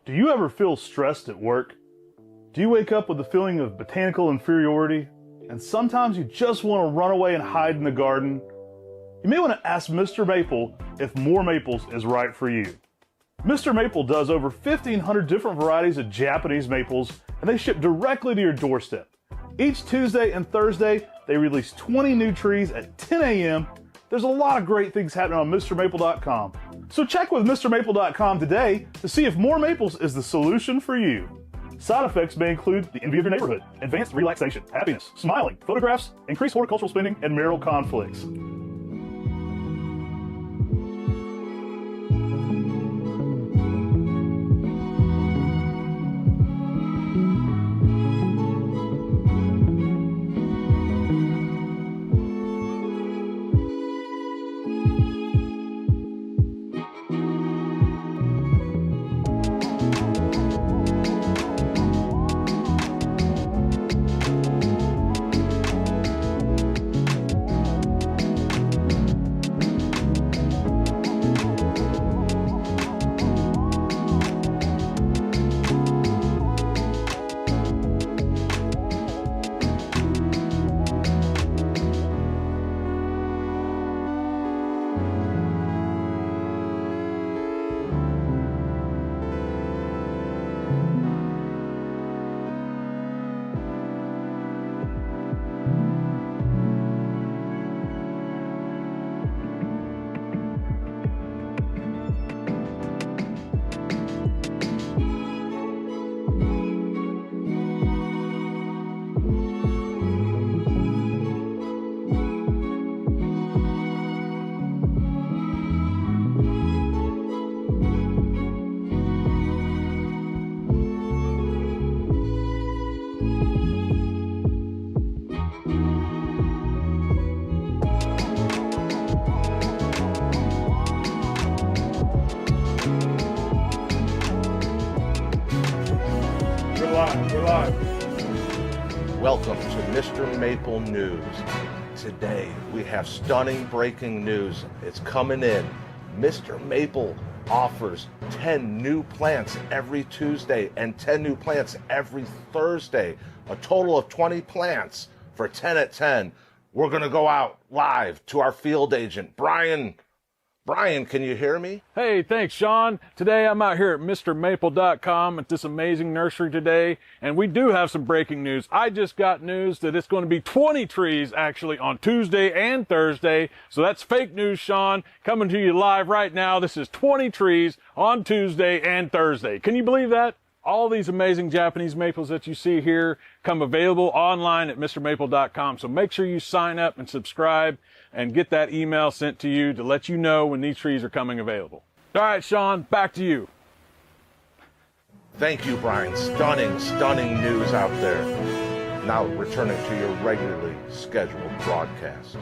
Do you ever feel stressed at work? Do you wake up with a feeling of botanical inferiority? And sometimes you just want to run away and hide in the garden? You may want to ask Mr. Maple if more maples is right for you. Mr. Maple does over 1,500 different varieties of Japanese maples, and they ship directly to your doorstep. Each Tuesday and Thursday, they release 20 new trees at 10 a.m. There's a lot of great things happening on MrMaple.com. So check with MrMaple.com today to see if more maples is the solution for you. Side effects may include the envy of your neighborhood, advanced relaxation, happiness, smiling, photographs, increased horticultural spending, and marital conflicts. We're live. Welcome to Mr. Maple News. Today we have stunning breaking news. It's coming in. Mr. Maple offers 10 new plants every Tuesday and 10 new plants every Thursday. A total of 20 plants for 10 at 10. We're going to go out live to our field agent, Brian. Brian, can you hear me? Hey, thanks, Sean. Today I'm out here at MrMaple.com at this amazing nursery today, and we do have some breaking news. I just got news that it's going to be 20 trees actually on Tuesday and Thursday, so that's fake news, Sean. Coming to you live right now. This is 20 trees on Tuesday and Thursday. Can you believe that? All these amazing Japanese maples that you see here come available online at MrMaple.com. So make sure you sign up and subscribe and get that email sent to you to let you know when these trees are coming available. All right, Sean, back to you. Thank you, Brian. Stunning news out there. Now returning to your regularly scheduled broadcast.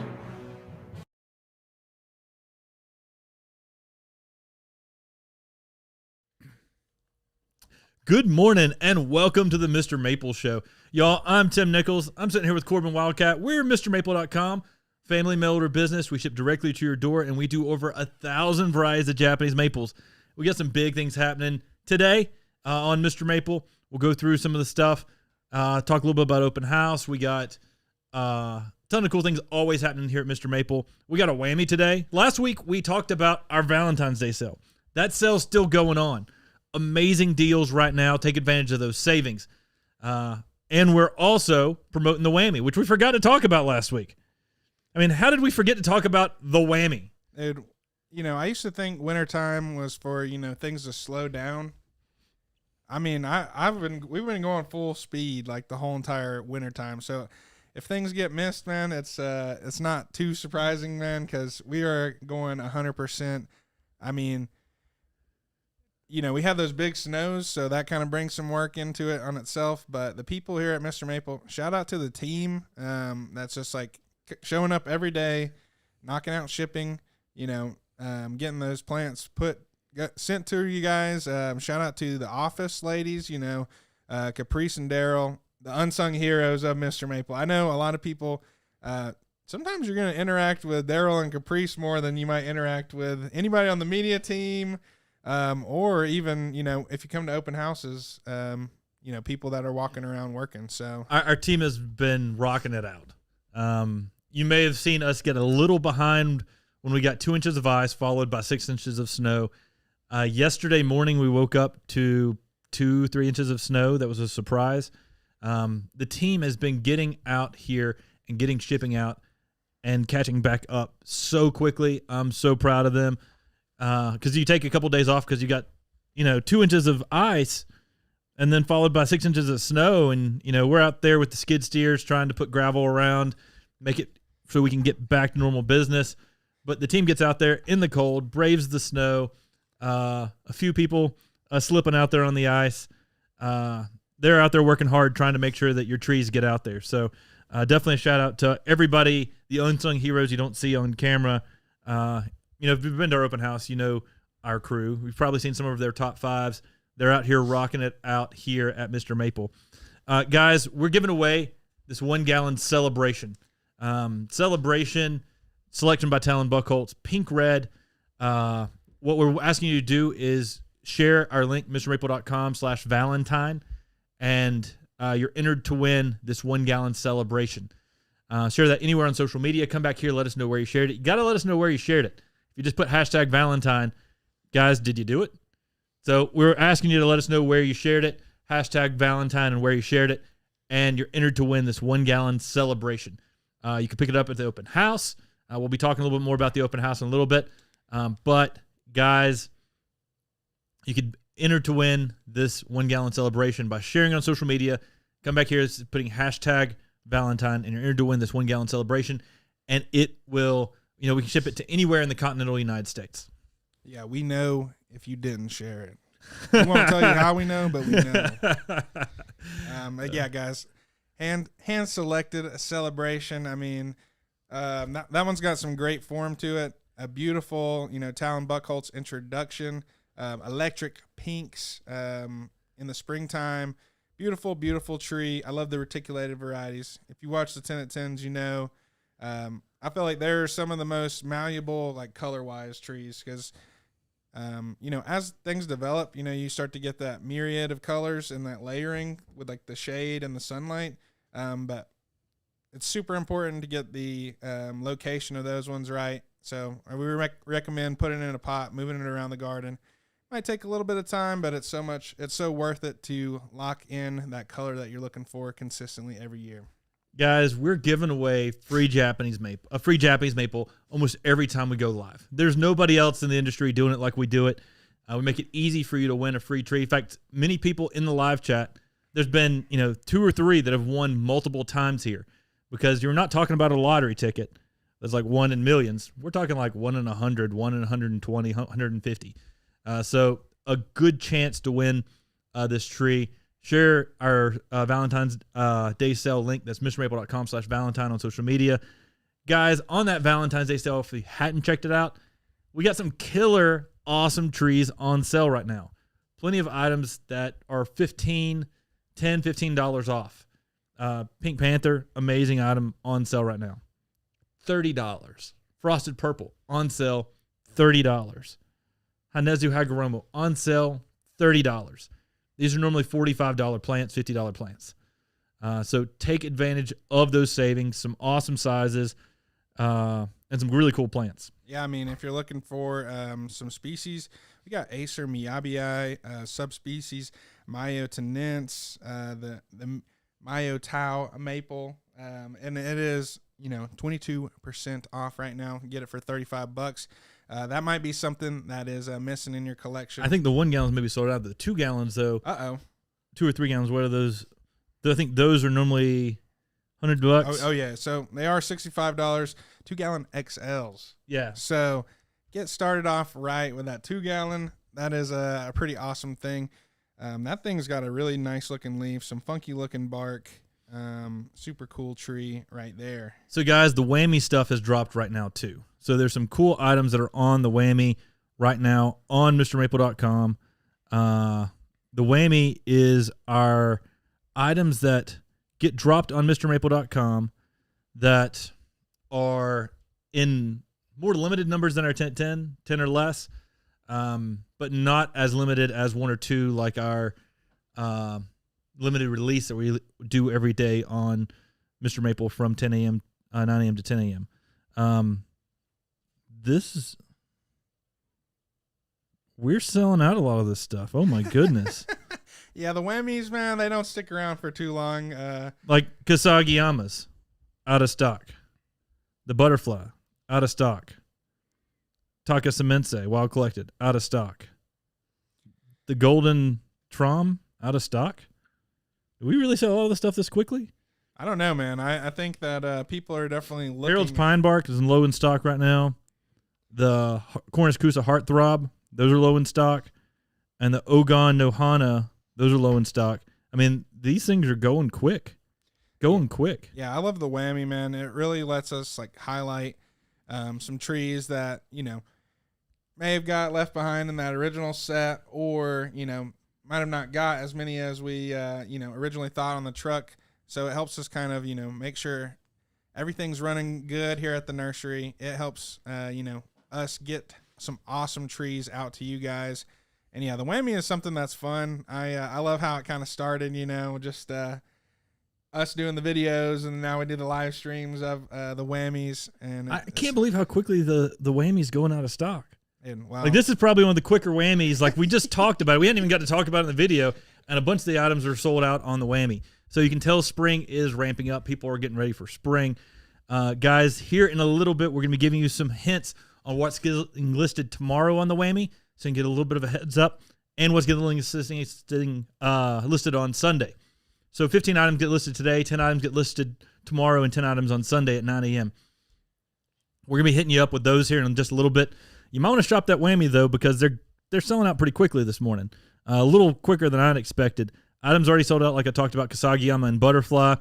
Good morning and welcome to the Mr. Maple Show. Y'all, I'm Tim Nichols. I'm sitting here with Corbin Wildcat. We're MrMaple.com, family mail order business. We ship directly to your door and we do over 1,000 varieties of Japanese maples. We got some big things happening today on Mr. Maple. We'll go through some of the stuff, talk a little bit about open house. We got a ton of cool things always happening here at Mr. Maple. We got a whammy today. Last week we talked about our Valentine's Day sale. That sale's still going on. Amazing deals right now. Take advantage of those savings. And we're also promoting the whammy, which we forgot to talk about last week. I mean, how did we forget to talk about the whammy? Dude, I used to think wintertime was for, things to slow down. I mean, we've been going full speed like the whole entire wintertime. So if things get missed, man, it's not too surprising, man, because we are going 100%. I mean, we have those big snows, so that kind of brings some work into it on itself. But the people here at Mr. Maple, shout out to the team. That's just like showing up every day, knocking out shipping, getting those plants sent to you guys. Shout out to the office ladies, Caprice and Daryl, the unsung heroes of Mr. Maple. I know a lot of people, sometimes you're going to interact with Daryl and Caprice more than you might interact with anybody on the media team. or even, if you come to open houses, people that are walking around working. So our team has been rocking it out. You may have seen us get a little behind when we got 2 inches of ice, followed by 6 inches of snow. Yesterday morning, we woke up to 2-3 inches of snow. That was a surprise. The team has been getting out here and getting shipping out and catching back up so quickly. I'm so proud of them. Because you take a couple days off because you got, 2 inches of ice and then followed by 6 inches of snow. And, we're out there with the skid steers trying to put gravel around, make it so we can get back to normal business. But the team gets out there in the cold, braves the snow. A few people slipping out there on the ice. They're out there working hard trying to make sure that your trees get out there. So definitely a shout out to everybody, the unsung heroes you don't see on camera. If you've been to our open house, our crew. We've probably seen some of their top fives. They're out here rocking it out here at Mr. Maple. Guys, we're giving away this 1 gallon celebration. Celebration selection by Talon Buckholz, pink red. What we're asking you to do is share our link, MrMaple.com/Valentine, and you're entered to win this 1 gallon celebration. Share that anywhere on social media. Come back here, let us know where you shared it. You got to let us know where you shared it. If you just put #Valentine, guys, did you do it? So we're asking you to let us know where you shared it, #Valentine and where you shared it, and you're entered to win this 1 gallon celebration. You can pick it up at the open house. We'll be talking a little bit more about the open house in a little bit. But guys, you could enter to win this 1 gallon celebration by sharing on social media. Come back here, putting #Valentine, and you're entered to win this 1 gallon celebration. And it will, we can ship it to anywhere in the continental United States. Yeah, we know if you didn't share it. We won't tell you how we know, but we know. Yeah, guys, hand selected a celebration. I mean, that one's got some great form to it. A beautiful, Talon Buckholz introduction. Electric pinks in the springtime. Beautiful, beautiful tree. I love the reticulated varieties. If you watch the 10 at 10s, I feel like they're some of the most malleable, like color-wise trees because, as things develop, you start to get that myriad of colors and that layering with like the shade and the sunlight. But it's super important to get the location of those ones right. So we recommend putting it in a pot, moving it around the garden. Might take a little bit of time, but it's so worth it to lock in that color that you're looking for consistently every year. Guys, we're giving away a free Japanese maple almost every time we go live. There's nobody else in the industry doing it like we do it. We make it easy for you to win a free tree. In fact, many people in the live chat, there's been 2 or 3 that have won multiple times here because you're not talking about a lottery ticket that's like 1 in millions. We're talking like 1 in 100, 1 in 120, 150. So a good chance to win this tree. Share our Valentine's Day sale link. That's MrMaple.com/Valentine on social media. Guys, on that Valentine's Day sale, if you hadn't checked it out, we got some killer, awesome trees on sale right now. Plenty of items that are $15 off. Pink Panther, amazing item on sale right now. $30. Frosted Purple on sale, $30. Hanezu Hagoromo on sale, $30. These are normally $45 plants, $50 plants. So take advantage of those savings, some awesome sizes, and some really cool plants. Yeah, I mean, if you're looking for some species, we got Acer miyabii, subspecies, Myotenense, the Mayo Tau maple, and it is 22% off right now. Get it for $35. That might be something that is missing in your collection. I think the 1 gallons maybe sold out. The 2 gallons though. 2 or 3 gallons. What are those? I think those are normally $100. Oh yeah. So they are $65. 2 gallon XLs. Yeah. So get started off right with that 2 gallon. That is a pretty awesome thing. That thing's got a really nice looking leaf, some funky looking bark. Super cool tree right there. So guys, the Whammy stuff has dropped right now too. So there's some cool items that are on the Whammy right now on MrMaple.com. The Whammy is our items that get dropped on MrMaple.com that are in more limited numbers than our 10 or less. but not as limited as one or two like our limited release that we do every day on Mr. Maple from 9 a.m. to 10 a.m. We're selling out a lot of this stuff. Oh my goodness. Yeah, the whammies, man, they don't stick around for too long. Like Kasagiyamas, out of stock. The butterfly, out of stock. Takasamense, wild collected, out of stock. The golden trom, out of stock. Did we really sell all the stuff this quickly? I don't know, man. I think that people are definitely looking. Harold's Pine Bark is low in stock right now. The Cornus Kusa Heartthrob, those are low in stock. And the Ogon Nohana, those are low in stock. I mean, these things are going quick. Yeah, I love the whammy, man. It really lets us like highlight some trees that, may have got left behind in that original set, or, might have not got as many as we, originally thought on the truck. So it helps us kind of, make sure everything's running good here at the nursery. It helps, us get some awesome trees out to you guys. And yeah, the whammy is something that's fun. I love how it kind of started, just us doing the videos, and now we do the live streams of the whammies. And I can't believe how quickly the whammy's going out of stock. And wow. Like, this is probably one of the quicker whammies. Like, we just talked about it. We hadn't even got to talk about it in the video, and a bunch of the items are sold out on the whammy. So you can tell spring is ramping up. People are getting ready for spring. Guys, here in a little bit, we're going to be giving you some hints on what's getting listed tomorrow on the whammy, so you can get a little bit of a heads up, and what's getting listed on Sunday. So 15 items get listed today, 10 items get listed tomorrow, and 10 items on Sunday at 9 a.m. We're going to be hitting you up with those here in just a little bit. You might want to shop that whammy, though, because they're selling out pretty quickly this morning. A little quicker than I'd expected. Items already sold out, like I talked about, Kasagiyama and Butterfly,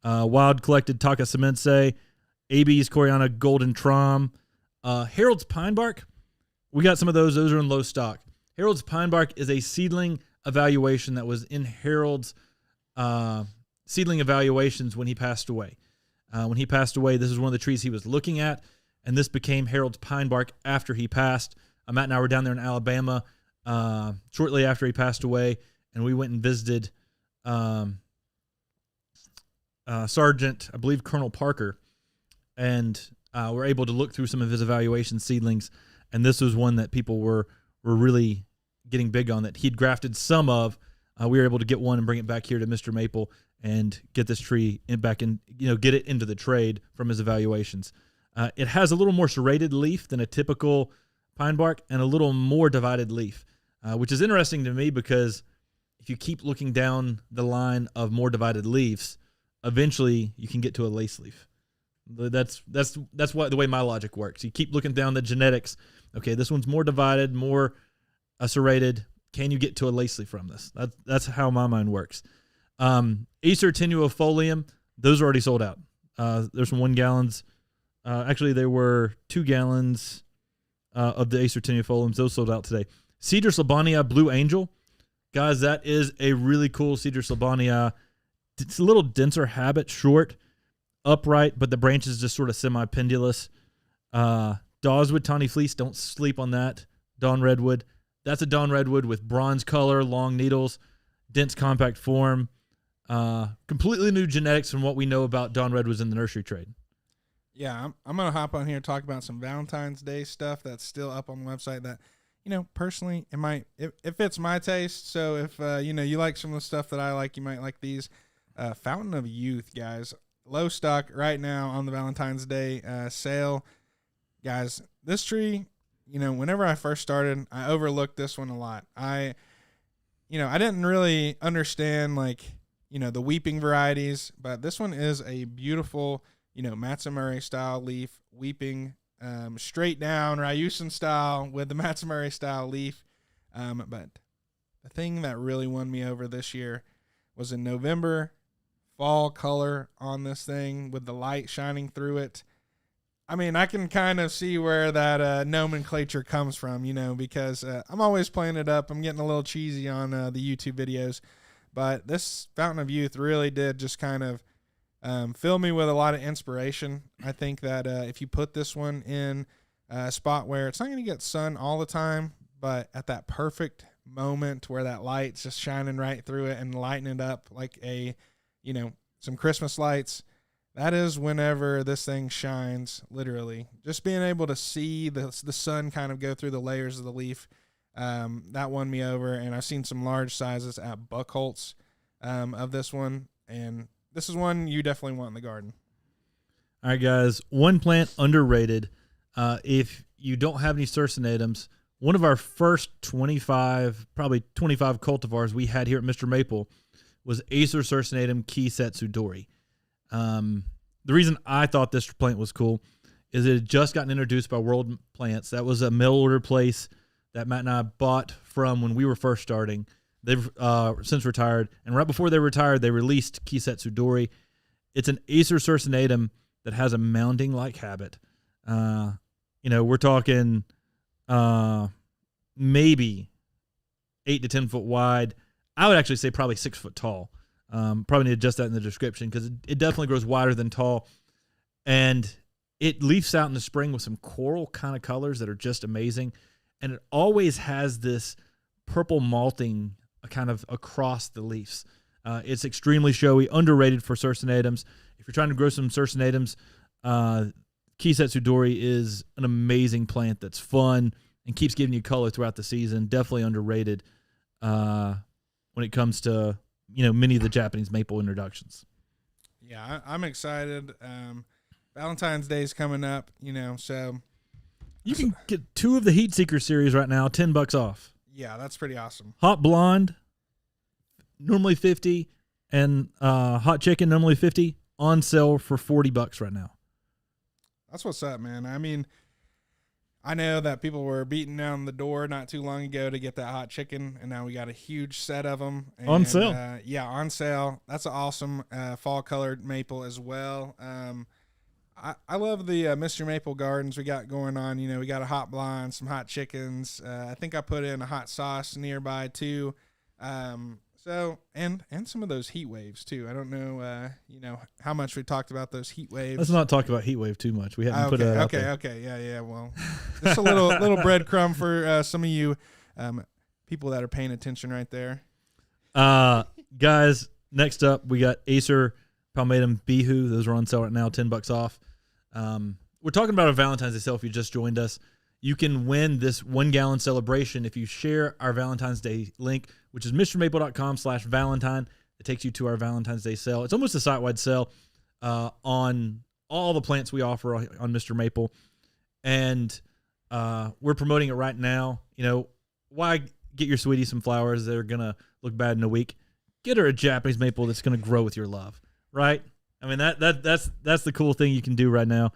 Wild Collected Takasamense, AB's Coriana Golden Trom, Harold's Pine Bark. We got some of those. Those are in low stock. Harold's Pine Bark is a seedling evaluation that was in Harold's seedling evaluations when he passed away. When he passed away, this is one of the trees he was looking at, and this became Harold's Pine Bark after he passed. Matt and I were down there in Alabama shortly after he passed away, and we went and visited Sergeant, I believe Colonel Parker, and were able to look through some of his evaluation seedlings, and this was one that people were really getting big on, that he'd grafted some of. We were able to get one and bring it back here to Mr. Maple and get this tree back in, get it into the trade from his evaluations. It has a little more serrated leaf than a typical pine bark, and a little more divided leaf, which is interesting to me because if you keep looking down the line of more divided leaves, eventually you can get to a lace leaf. That's what the way my logic works. You keep looking down the genetics. Okay, this one's more divided, more serrated. Can you get to a lace leaf from this? That's how my mind works. Acer tenuifolium, those are already sold out. There's some 1 gallons. Actually, there were 2 gallons of the Acer tenuifoliums. Those sold out today. Cedrus labania Blue Angel. Guys, that is a really cool Cedrus labania. It's a little denser habit, short, upright, but the branches just sort of semi-pendulous. Dawswood Tawny Fleece, don't sleep on that. Dawn Redwood. That's a Dawn Redwood with bronze color, long needles, dense compact form. Completely new genetics from what we know about Dawn Redwoods in the nursery trade. Yeah, I'm going to hop on here and talk about some Valentine's Day stuff that's still up on the website that, personally, it fits my taste. So if, you like some of the stuff that I like, you might like these. Fountain of Youth, guys. Low stock right now on the Valentine's Day sale. Guys, this tree, whenever I first started, I overlooked this one a lot. I didn't really understand, the weeping varieties, but this one is a beautiful, Matsumuri style leaf, weeping, straight down, Ryusen style with the Matsumuri style leaf. But the thing that really won me over this year was in November, fall color on this thing with the light shining through it. I mean, I can kind of see where that nomenclature comes from, because I'm always playing it up. I'm getting a little cheesy on the YouTube videos. But this Fountain of Youth really did just kind of fill me with a lot of inspiration. I think that if you put this one in a spot where it's not going to get sun all the time, but at that perfect moment where that light's just shining right through it and lighting it up like some Christmas lights, that is whenever this thing shines, literally. Just being able to see the sun kind of go through the layers of the leaf, that won me over. And I've seen some large sizes at Buckholtz of this one, and this is one you definitely want in the garden. All right, guys, one plant underrated. If you don't have any circinatums, one of our first 25 cultivars we had here at Mr. Maple was Acer circinatum Kisetsu Dori. The reason I thought this plant was cool is it had just gotten introduced by World Plants. That was a mail order place that Matt and I bought from when we were first starting. They've since retired, and right before they retired, they released Kisetsu Dori. It's an Acer circinatum that has a mounding-like habit. We're talking maybe 8 to 10 foot wide. I would actually say probably 6 foot tall. Probably need to adjust that in the description because it definitely grows wider than tall. And it leaves out in the spring with some coral kind of colors that are just amazing. And it always has this purple malting kind of across the leaves. It's extremely showy, underrated for circinatums. If you're trying to grow some circinatums, Kisetsu Dori is an amazing plant that's fun and keeps giving you color throughout the season. Definitely underrated when it comes to many of the Japanese maple introductions. Yeah, I'm excited. Valentine's Day is coming up, so you can get 2 of the Heat Seeker series right now, $10 off. Yeah, that's pretty awesome. Hot Blonde, normally $50, and Hot Chicken, normally $50, on sale for $40 right now. That's what's up, man. I mean, I know that people were beating down the door not too long ago to get that hot chicken, and now we got a huge set of them. And, on sale. On sale. That's an awesome fall-colored maple as well. I love the Mr. Maple gardens we got going on. We got a hot blonde, some hot chickens. I think I put in a hot sauce nearby, too. And some of those heat waves, too. I don't know, how much we talked about those heat waves. Let's not talk about heat wave too much. We haven't put it out there. Okay. Yeah. Well, just a little breadcrumb for some of you people that are paying attention right there. Guys, next up, we got Acer Palmatum Bihu. Those are on sale right now, $10 off. We're talking about a Valentine's Day sale. If you just joined us, you can win this 1 gallon celebration if you share our Valentine's Day link, which is MrMaple.com/Valentine. It takes you to our Valentine's Day sale. It's almost a site-wide sale on all the plants we offer on Mr. Maple. And we're promoting it right now. Why get your sweetie some flowers that are going to look bad in a week? Get her a Japanese maple that's going to grow with your love, right? I mean, that's the cool thing you can do right now.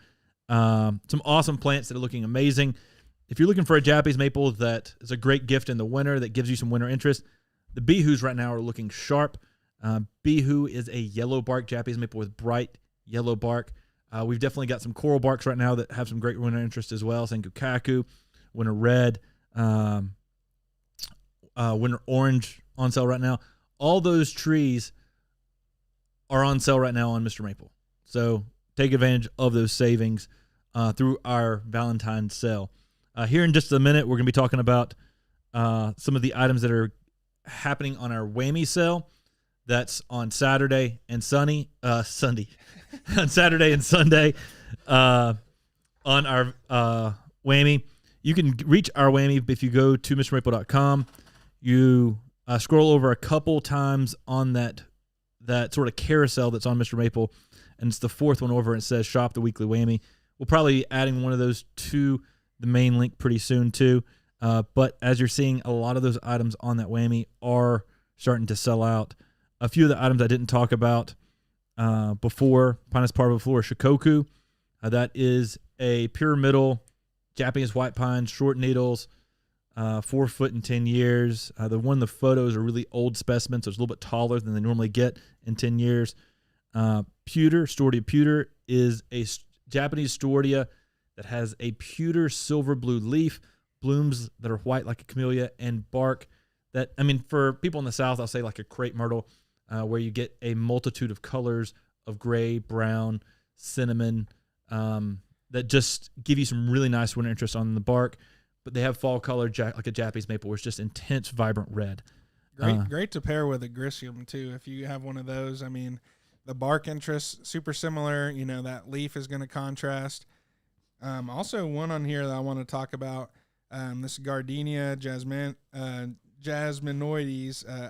Some awesome plants that are looking amazing. If you're looking for a Japanese maple that is a great gift in the winter that gives you some winter interest, the Bihus right now are looking sharp. Bihu is a yellow bark Japanese maple with bright yellow bark. We've definitely got some coral barks right now that have some great winter interest as well. Sengokaku, winter red, winter orange on sale right now. All those trees are on sale right now on Mr. Maple. So take advantage of those savings through our Valentine's sale. Here in just a minute, we're going to be talking about some of the items that are happening on our Whammy sale. That's on Saturday and Sunday. On Saturday and Sunday on our Whammy. You can reach our Whammy if you go to MrMaple.com. You scroll over a couple times on that sort of carousel that's on Mr. Maple, and it's the 4th one over, and it says Shop the Weekly Whammy. We'll probably be adding one of those to the main link pretty soon too. But as you're seeing, a lot of those items on that Whammy are starting to sell out. A few of the items I didn't talk about before, Pinus parviflora shikoku. That is a pyramidal Japanese white pine, short needles, 4 foot and 10 years. The one in the photos are really old specimens, so it's a little bit taller than they normally get in 10 years. Stordia pewter is a Japanese Stordia that has a pewter silver blue leaf, blooms that are white like a camellia, and bark that, for people in the South, I'll say like a crepe myrtle, where you get a multitude of colors of gray, brown, cinnamon, that just give you some really nice winter interest on the bark. but they have fall color like a Japanese maple, where it's just intense, vibrant red. Great to pair with a Grisium too. If you have one of those, I mean, the bark interest super similar. You know, that leaf is going to contrast. Also, one on here that I want to talk about. This Gardenia jasminoides,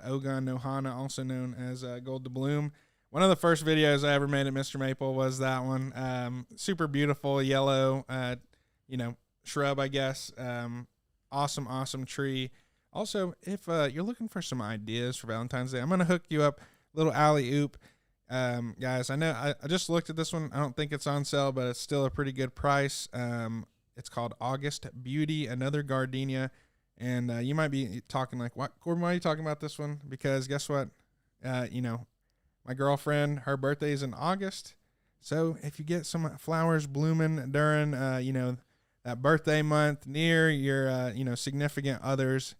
Ogon nohana, also known as Gold to Bloom. One of the first videos I ever made at Mr. Maple was that one. Super beautiful yellow, shrub, I guess. Awesome tree. Also, if you're looking for some ideas for Valentine's Day, I'm going to hook you up a little alley-oop. Guys, I know I just looked at this one. I don't think it's on sale, but it's still a pretty good price. It's called August Beauty, another gardenia. And you might be talking like, what, Corbin, why are you talking about this one? Because guess what? My girlfriend, her birthday is in August. So if you get some flowers blooming during, that birthday month near your, significant other's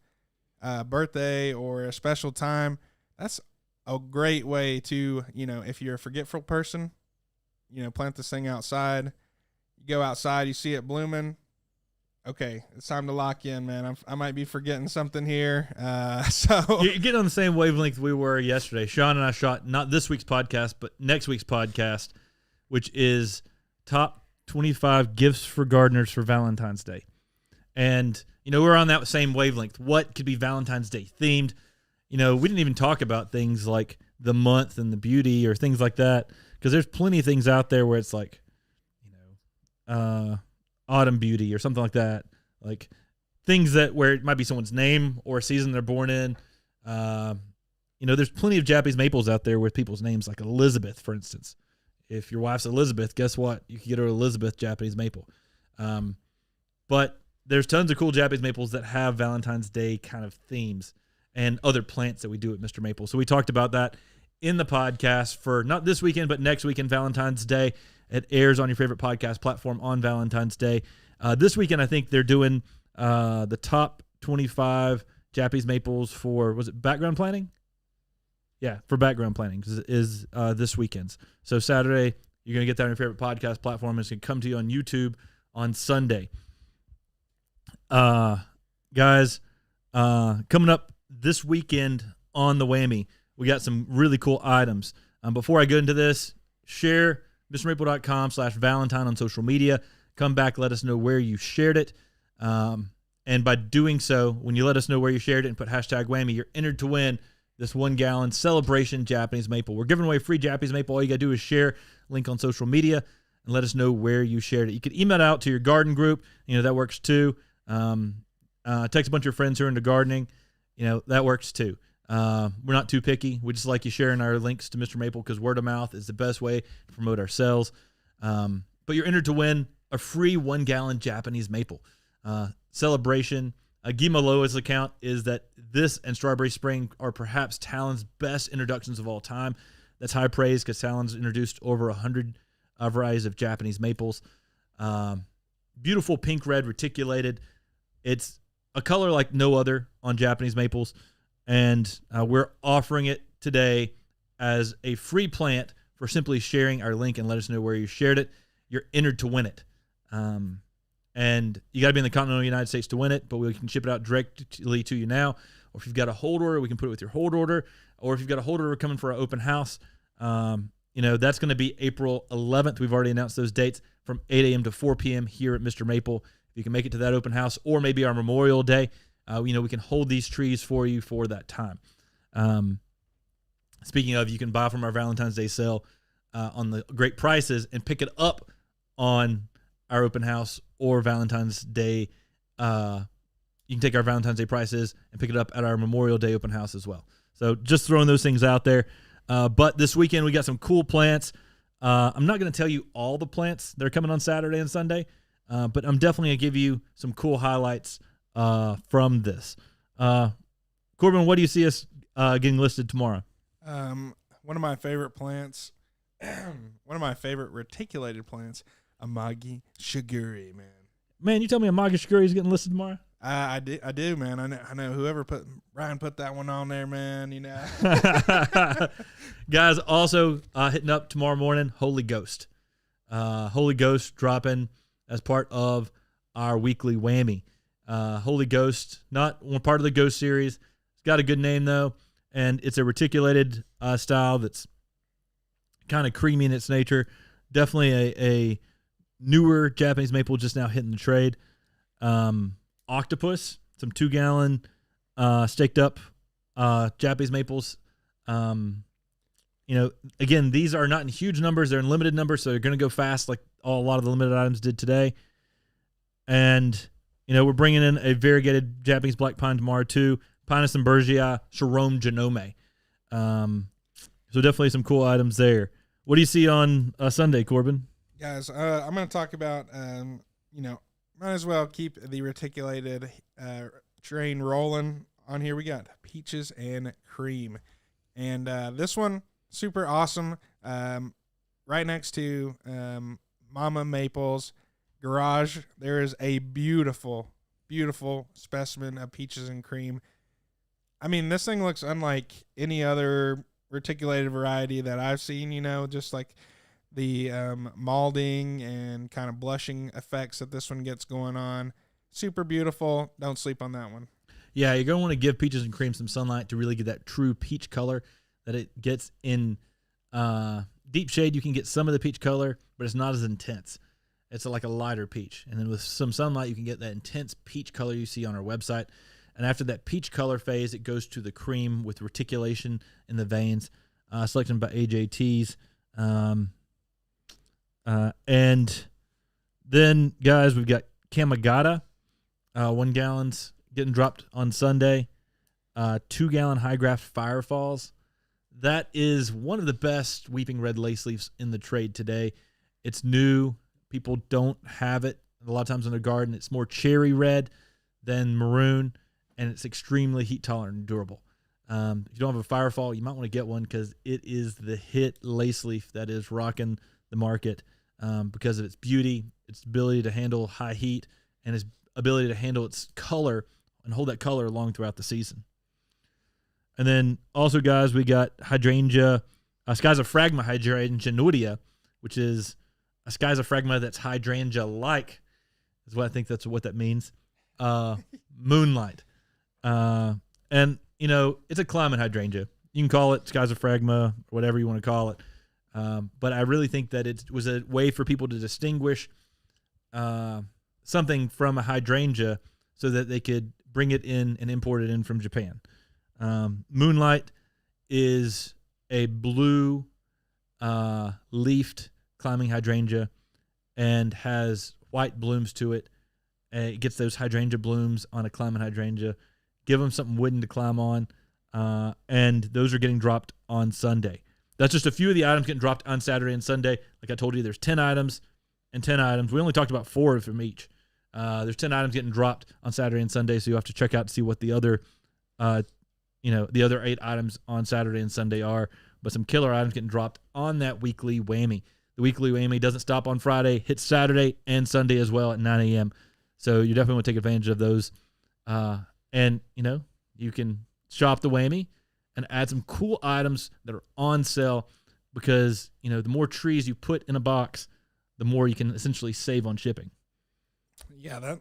birthday or a special time, that's a great way to, if you're a forgetful person, plant this thing outside. You go outside, you see it blooming. Okay, it's time to lock in, man. I might be forgetting something here. So you get on the same wavelength we were yesterday. Sean and I shot not this week's podcast, but next week's podcast, which is top 25 gifts for gardeners for Valentine's Day. And, we're on that same wavelength. What could be Valentine's Day themed? We didn't even talk about things like the month and the beauty or things like that, because there's plenty of things out there where it's like, autumn beauty or something like that, like things that where it might be someone's name or a season they're born in. There's plenty of Japanese maples out there with people's names, like Elizabeth, for instance. If your wife's Elizabeth, guess what? You can get her Elizabeth Japanese maple. But there's tons of cool Japanese maples that have Valentine's Day kind of themes and other plants that we do at Mr. Maple. So we talked about that in the podcast for not this weekend, but next weekend, Valentine's Day. It airs on your favorite podcast platform on Valentine's Day. This weekend, I think they're doing the top 25 Japanese maples for, was it background planting? Yeah, for background planting is this weekend's. So Saturday, you're going to get that on your favorite podcast platform. It's going to come to you on YouTube on Sunday. Guys, coming up this weekend on the Whammy, we got some really cool items. Before I go into this, share MrMaple.com/Valentine on social media. Come back, let us know where you shared it. And by doing so, when you let us know where you shared it and put #Whammy, you're entered to win this 1 gallon celebration Japanese maple. We're giving away free Japanese maple. All you got to do is share, link on social media, and let us know where you shared it. You can email it out to your garden group. That works too. Text a bunch of your friends who are into gardening. That works too. We're not too picky. We just like you sharing our links to Mr. Maple because word of mouth is the best way to promote ourselves. But you're entered to win a free 1 gallon Japanese maple celebration. Gima Loa's account is that this and Strawberry Spring are perhaps Talon's best introductions of all time. That's high praise because Talon's introduced over 100 varieties of Japanese maples. Beautiful pink red reticulated. It's a color like no other on Japanese maples. And we're offering it today as a free plant for simply sharing our link and let us know where you shared it. You're entered to win it. And you got to be in the continental United States to win it, but we can ship it out directly to you now. Or if you've got a hold order, we can put it with your hold order. Or if you've got a hold order coming for our open house, that's going to be April 11th. We've already announced those dates from 8 a.m. to 4 p.m. here at Mr. Maple. If you can make it to that open house or maybe our Memorial Day, we can hold these trees for you for that time. Speaking of, you can buy from our Valentine's Day sale on the great prices and pick it up on our open house or Valentine's Day. You can take our Valentine's Day prices and pick it up at our Memorial Day open house as well. So just throwing those things out there. But this weekend we got some cool plants. I'm not going to tell you all the plants that are coming on Saturday and Sunday, but I'm definitely going to give you some cool highlights from this. Corbin, what do you see us getting listed tomorrow? One of my favorite plants, one of my favorite reticulated plants, Amagi Shiguri, man. Man, you tell me Amagi Shiguri is getting listed tomorrow? I do, man. I know whoever Ryan put that one on there, man. Guys, also hitting up tomorrow morning, Holy Ghost. Holy Ghost dropping as part of our weekly Whammy. Holy Ghost, not one part of the Ghost series. It's got a good name though, and it's a reticulated style that's kind of creamy in its nature. Definitely a newer Japanese maple just now hitting the trade. Octopus, some 2-gallon staked up Japanese maples. Again, these are not in huge numbers. They're in limited numbers, so they're going to go fast like a lot of the limited items did today. And, we're bringing in a variegated Japanese black pine tomorrow too. Pinus Bergia, Sharom Genome. So definitely some cool items there. What do you see on Sunday, Corbin? Guys, I'm going to talk about, might as well keep the reticulated train rolling. On here we got peaches and cream. And this one, super awesome. Right next to Mama Maple's garage, there is a beautiful, beautiful specimen of peaches and cream. I mean, this thing looks unlike any other reticulated variety that I've seen, just like the molding and kind of blushing effects that this one gets going on. Super beautiful. Don't sleep on that one. Yeah, you're going to want to give peaches and cream some sunlight to really get that true peach color that it gets in deep shade. You can get some of the peach color, but it's not as intense. It's like a lighter peach. And then with some sunlight, you can get that intense peach color you see on our website. And after that peach color phase, it goes to the cream with reticulation in the veins, selected by AJTs. And then, guys, we've got Kamagata, 1 gallons getting dropped on Sunday. 2-gallon high graft Firefalls. That is one of the best weeping red lace leaves in the trade today. It's new. People don't have it a lot of times in their garden. It's more cherry red than maroon, and it's extremely heat tolerant and durable. If you don't have a Firefall, you might want to get one because it is the hit lace leaf that is rocking the market because of its beauty, its ability to handle high heat, and its ability to handle its color and hold that color long throughout the season. And then also, guys, we got hydrangea, Schizophragma hydrangea nudia, which is a Schizophragma that's hydrangea-like, is what I think that's what that means. Moonlight. And, it's a climate hydrangea. You can call it Schizophragma, whatever you want to call it. But I really think that it was a way for people to distinguish something from a hydrangea so that they could bring it in and import it in from Japan. Moonlight is a blue leafed climbing hydrangea and has white blooms to it. It gets those hydrangea blooms on a climbing hydrangea. Give them something wooden to climb on. And those are getting dropped on Sunday. That's just a few of the items getting dropped on Saturday and Sunday. Like I told you, there's 10 items and 10 items. We only talked about 4 from each. There's 10 items getting dropped on Saturday and Sunday, so you have to check out to see what the other, the other 8 items on Saturday and Sunday are. But some killer items getting dropped on that weekly whammy. The weekly whammy doesn't stop on Friday, hits Saturday and Sunday as well at 9 a.m. So you definitely want to take advantage of those. And, you can shop the whammy and add some cool items that are on sale because, the more trees you put in a box, the more you can essentially save on shipping. Yeah,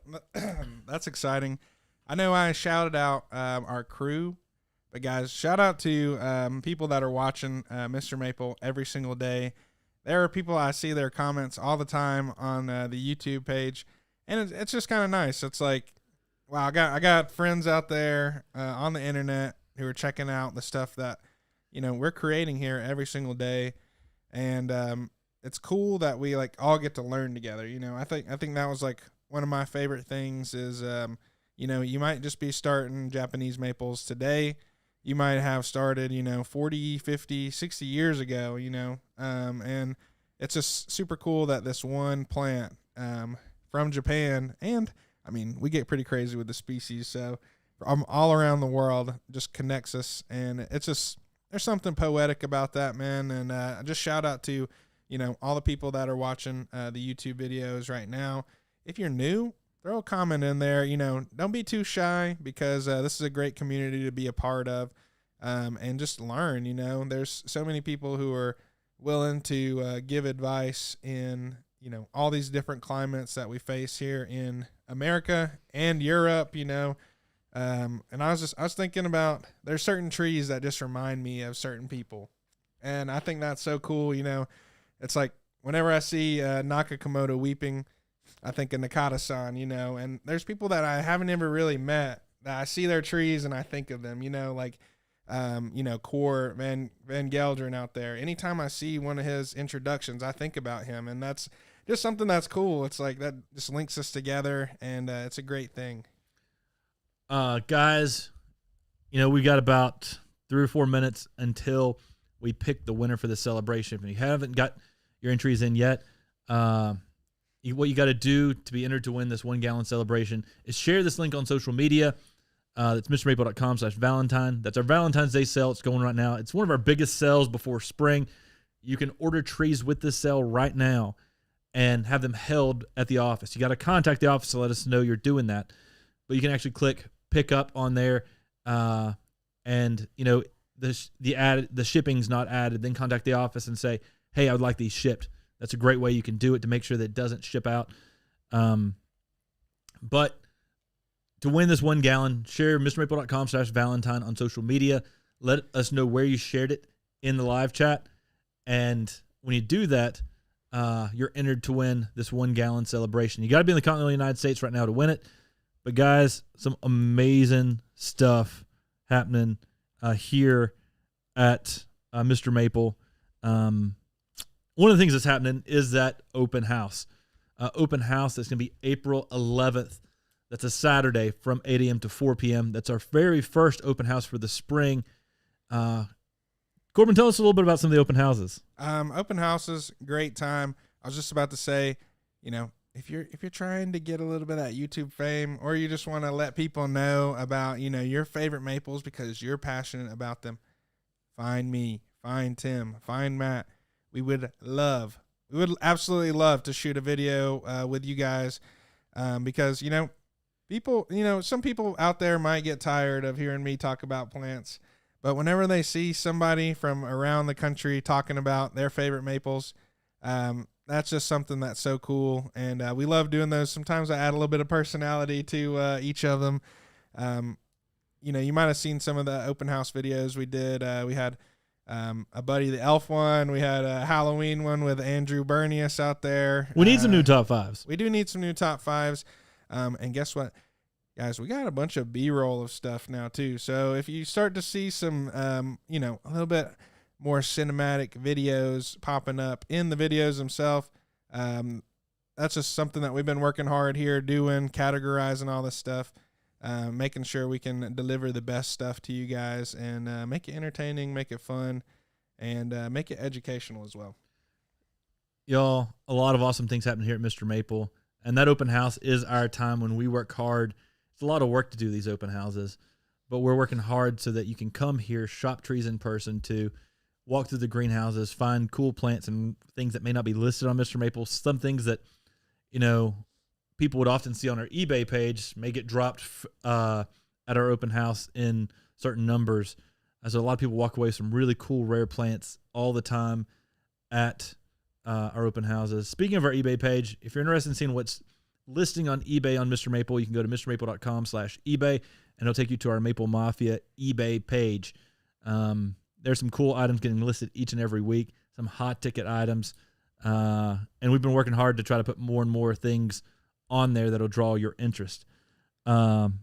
that's exciting. I know I shouted out our crew, but guys, shout out to people that are watching Mr. Maple every single day. There are people I see their comments all the time on the YouTube page, and it's just kind of nice. It's like, wow, I got friends out there on the internet who are checking out the stuff that we're creating here every single day, and it's cool that we all get to learn together. I think that was one of my favorite things is you might just be starting Japanese maples today. You might have started 40, 50, 60 years ago. And it's just super cool that this one plant from Japan, and I mean, we get pretty crazy with the species, so from all around the world just connects us, and it's just, there's something poetic about that, man. And just shout out to all the people that are watching the YouTube videos right now. If you're new, throw a comment in there. Don't be too shy because this is a great community to be a part of, and just learn. There's so many people who are willing to give advice in all these different climates that we face here in America and Europe, you know. And I was thinking about, there's certain trees that just remind me of certain people. And I think that's so cool, you know. It's like whenever I see Nakakomoto weeping, I think of Nakata-san, you know. And there's people that I haven't ever really met that I see their trees and I think of them, you know, like you know, Cor Van Gelderen out there. Anytime I see one of his introductions, I think about him, and that's just something that's cool. It's like that just links us together, and it's a great thing. Guys, you know, we got about 3 or 4 minutes until we pick the winner for the celebration. If you haven't got your entries in yet, what you got to do to be entered to win this 1 gallon celebration is share this link on social media. That's MrMaple.com/Valentine. That's our Valentine's Day sale. It's going right now. It's one of our biggest sales before spring. You can order trees with this sale right now and have them held at the office. You got to contact the office to let us know you're doing that. But you can actually click pick up on there, and you know the shipping's not added. Then contact the office and say, hey, I would like these shipped. That's a great way you can do it to make sure that it doesn't ship out. But to win this 1 gallon, share MrMaple.com/Valentine on social media. Let us know where you shared it in the live chat. And when you do that, you're entered to win this 1 gallon celebration. You got to be in the continental United States right now to win it. But guys, some amazing stuff happening here at Mr. Maple. One of the things that's happening is that open house. Open house that's going to be April 11th. That's a Saturday from 8 a.m. to 4 p.m. That's our very first open house for the spring. Corbin, tell us a little bit about some of the open houses. Open houses, great time. I was just about to say, you know, if you're trying to get a little bit of that YouTube fame, or you just want to let people know about, you know, your favorite maples because you're passionate about them, find me, find Tim, find Matt. We would absolutely love to shoot a video with you guys, because, you know, some people out there might get tired of hearing me talk about plants, but whenever they see somebody from around the country talking about their favorite maples, that's just something that's so cool. And we love doing those. Sometimes I add a little bit of personality to each of them. You know, you might have seen some of the open house videos we did. We had a Buddy the Elf one. We had a Halloween one with Andrew Bernius out there. We need some new top 5s. We do need some new top 5s. And guess what, guys? We got a bunch of B-roll of stuff now too. So if you start to see some, you know, a little bit more cinematic videos popping up in the videos themselves, that's just something that we've been working hard here doing, categorizing all this stuff, making sure we can deliver the best stuff to you guys and make it entertaining, make it fun, and make it educational as well. Y'all, a lot of awesome things happen here at Mr. Maple. And that open house is our time when we work hard. It's a lot of work to do these open houses, but we're working hard so that you can come here, shop trees in person, to walk through the greenhouses, find cool plants and things that may not be listed on Mr. Maple. Some things that, you know, people would often see on our eBay page may get dropped at our open house in certain numbers. So a lot of people walk away with some really cool, rare plants all the time at our open houses. Speaking of our eBay page, if you're interested in seeing what's listing on eBay on Mr. Maple, you can go to MrMaple.com/eBay, and it'll take you to our Maple Mafia eBay page. There's some cool items getting listed each and every week, some hot ticket items, and we've been working hard to try to put more and more things on there that'll draw your interest. Guys,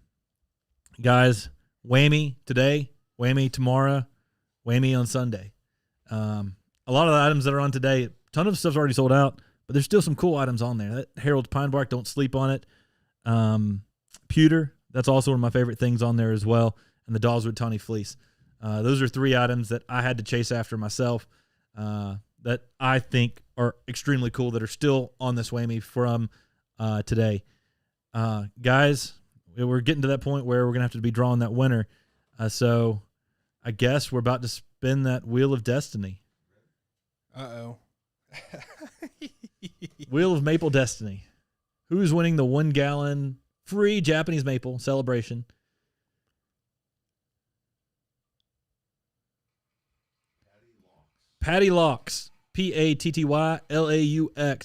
Whammy today, Whammy tomorrow, Whammy on Sunday. A lot of the items that are on today, a ton of stuff's already sold out, but there's still some cool items on there. That Harold's Pine Bark, don't sleep on it. Pewter, that's also one of my favorite things on there as well, and the Dawswood Tawny Fleece. Those are 3 items that I had to chase after myself that I think are extremely cool that are still on this Whammy from today. Guys, we're getting to that point where we're going to have to be drawing that winner. So I guess we're about to spin that Wheel of Destiny. Uh-oh. Wheel of Maple Destiny. Who's winning the 1 gallon free Japanese maple celebration? Patty Locks. Pattylaux.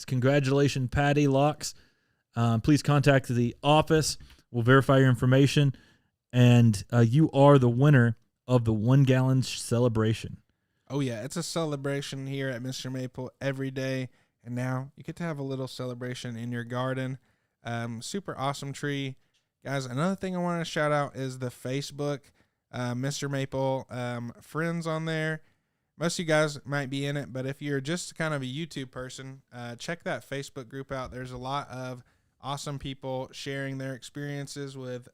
Congratulations, Patty Locks. please contact the office. We'll verify your information, and you are the winner of the 1 gallon celebration. Oh, yeah, it's a celebration here at Mr. Maple every day, and now you get to have a little celebration in your garden. Super awesome tree. Guys, another thing I want to shout out is the Facebook, Mr. Maple friends on there. Most of you guys might be in it, but if you're just kind of a YouTube person, check that Facebook group out. There's a lot of awesome people sharing their experiences with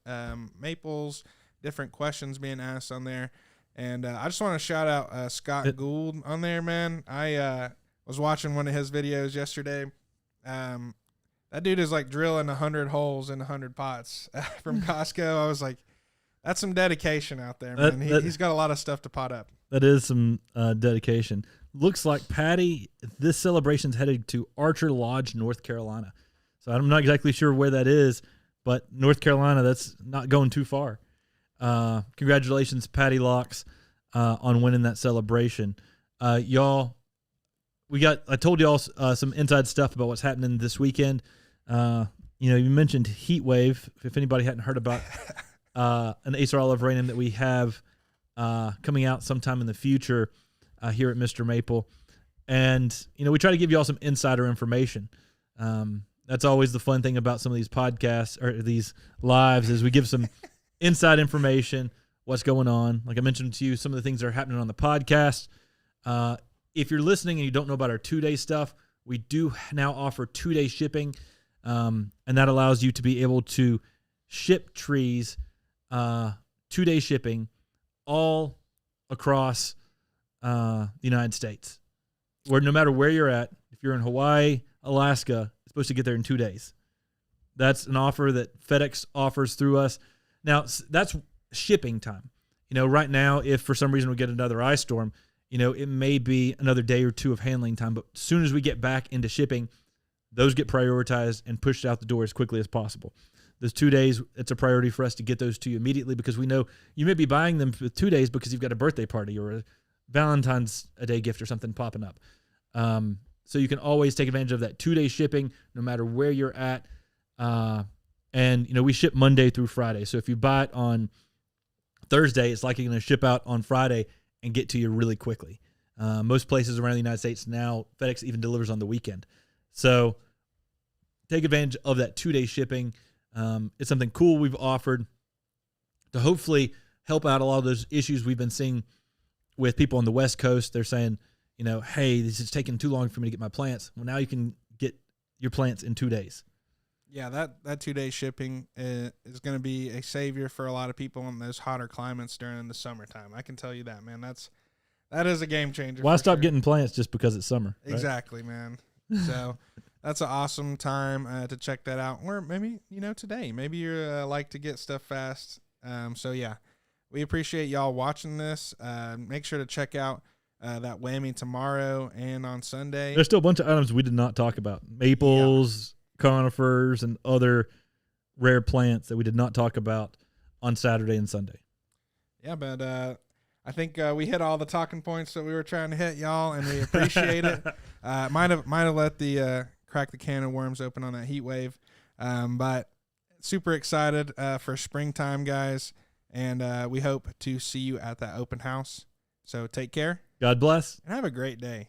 maples, different questions being asked on there. And I just want to shout out Scott Gould on there, man. I was watching one of his videos yesterday. That dude is like drilling 100 holes in 100 pots from Costco. I was like, that's some dedication out there, man. He's got a lot of stuff to pot up. That is some dedication. Looks like, Patty, this celebration's headed to Archer Lodge, North Carolina. So I'm not exactly sure where that is, but North Carolina, that's not going too far. Congratulations, Patty Locks, on winning that celebration. Y'all, I told y'all some inside stuff about what's happening this weekend. You mentioned heat wave. If anybody hadn't heard about an Acer Olive Radium that we have coming out sometime in the future here at Mr. Maple. And, we try to give you all some insider information. That's always the fun thing about some of these podcasts or these lives is we give some inside information, what's going on. Like I mentioned to you, some of the things that are happening on the podcast. If you're listening and you don't know about our 2-day stuff, we do now offer 2-day shipping, and that allows you to be able to ship trees, 2-day shipping, all across the United States. Where no matter where you're at, if you're in Hawaii, Alaska, it's supposed to get there in 2 days. That's an offer that FedEx offers through us. Now, that's shipping time. Right now, if for some reason we get another ice storm, it may be another day or two of handling time. But as soon as we get back into shipping, those get prioritized and pushed out the door as quickly as possible. Those 2 days, it's a priority for us to get those to you immediately because we know you may be buying them for 2 days because you've got a birthday party or a Valentine's Day gift or something popping up. So you can always take advantage of that 2-day shipping no matter where you're at. And we ship Monday through Friday. So if you buy it on Thursday, it's likely going to ship out on Friday and get to you really quickly. Most places around the United States now, FedEx even delivers on the weekend. So take advantage of that 2-day shipping. It's something cool we've offered to hopefully help out a lot of those issues we've been seeing with people on the West Coast. They're saying, hey, this is taking too long for me to get my plants. Well, now you can get your plants in 2 days. Yeah, that 2-day shipping is going to be a savior for a lot of people in those hotter climates during the summertime. I can tell you that, man. That is a game changer. Why stop getting plants just because it's summer? Right? Exactly, man. So that's an awesome time to check that out. Or maybe, today. Maybe you like to get stuff fast. So, yeah, we appreciate y'all watching this. Make sure to check out that Whammy tomorrow and on Sunday. There's still a bunch of items we did not talk about. Maples, conifers, and other rare plants that we did not talk about on Saturday and Sunday. Yeah, but I think we hit all the talking points that we were trying to hit, y'all, and we appreciate it. Might have let the crack the can of worms open on that heat wave, but super excited for springtime, guys, and we hope to see you at that open house. So take care. God bless. And have a great day.